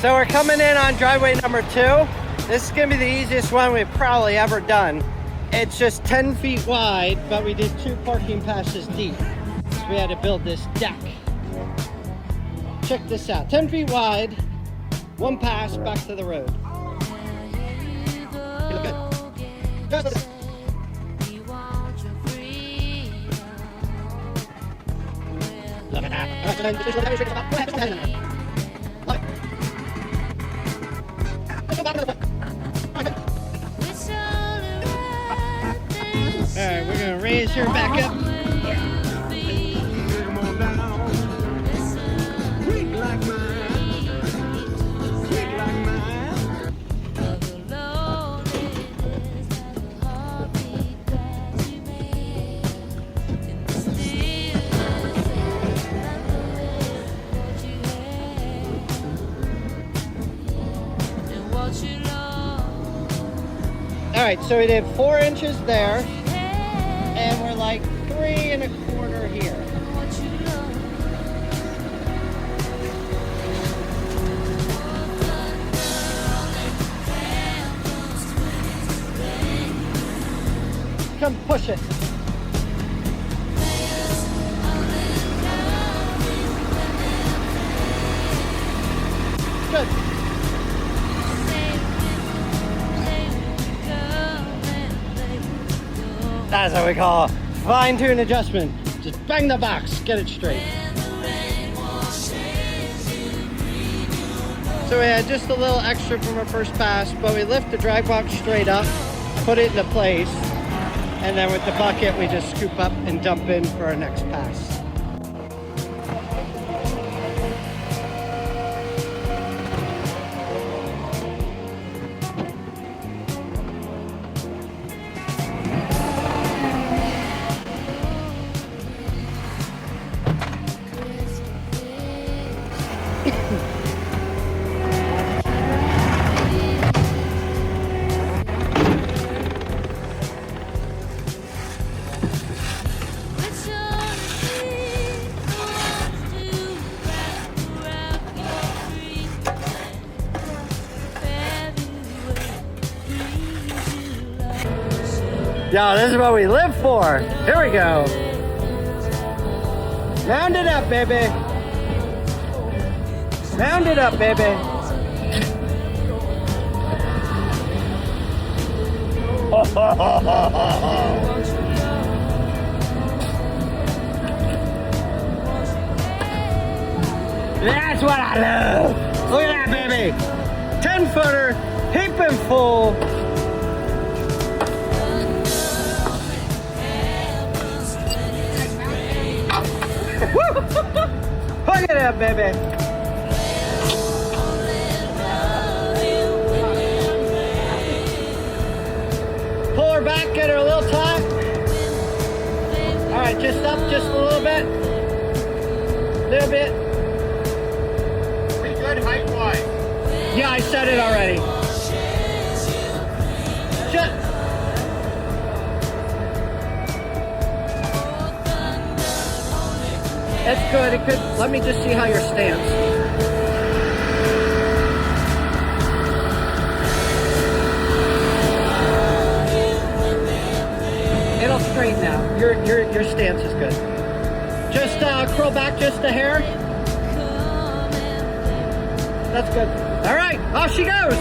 So we're coming in on driveway number 2. This is gonna be the easiest one we've probably ever done. It's just 10 feet wide, but we did 2 parking passes deep. So we had to build this deck. Check this out, 10 feet wide, 1 pass back to the road. You look good. Good. Look at that. Alright, we're gonna raise her back up. Alright, so we did 4 inches there, and we're like 3 1/4 here. Come push it. Good. That's what we call a fine-tune adjustment. Just bang the box, get it straight. So we had just a little extra from our first pass, but we lift the drag box straight up, put it into place, and then with the bucket we just scoop up and dump in for our next pass. Yo, this is what we live for. Here we go. Round it up, baby. Round it up, baby. That's what I love. Look at that, baby. 10-footer, heaping full. Look at that, baby. Pull her back, get her a little taut. All right, just up just a little bit. Little bit. Pretty good height-wise. Yeah, I said it already. Just. It's good. It could. Let me just see how your stance. It'll straighten out. Your stance is good. Just curl back just a hair. That's good. All right, off she goes.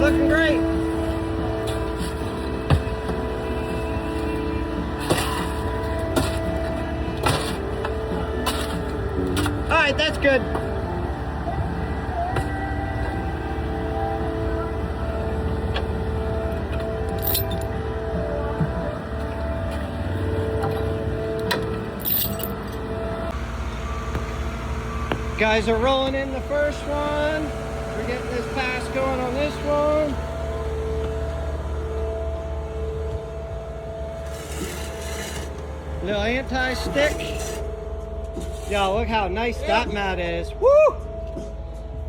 Looking great. All right, that's good. Guys are rolling in the first one. We're getting this pass going on this one. Little anti-stick. Yo, look how nice that mat is. Woo!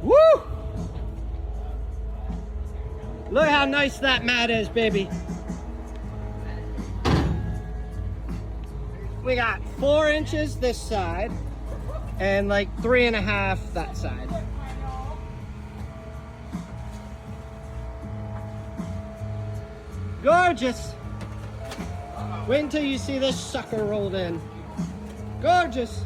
Woo! Look how nice that mat is, baby. We got 4 inches this side and like 3.5 that side. Gorgeous. Wait until you see this sucker rolled in. Gorgeous.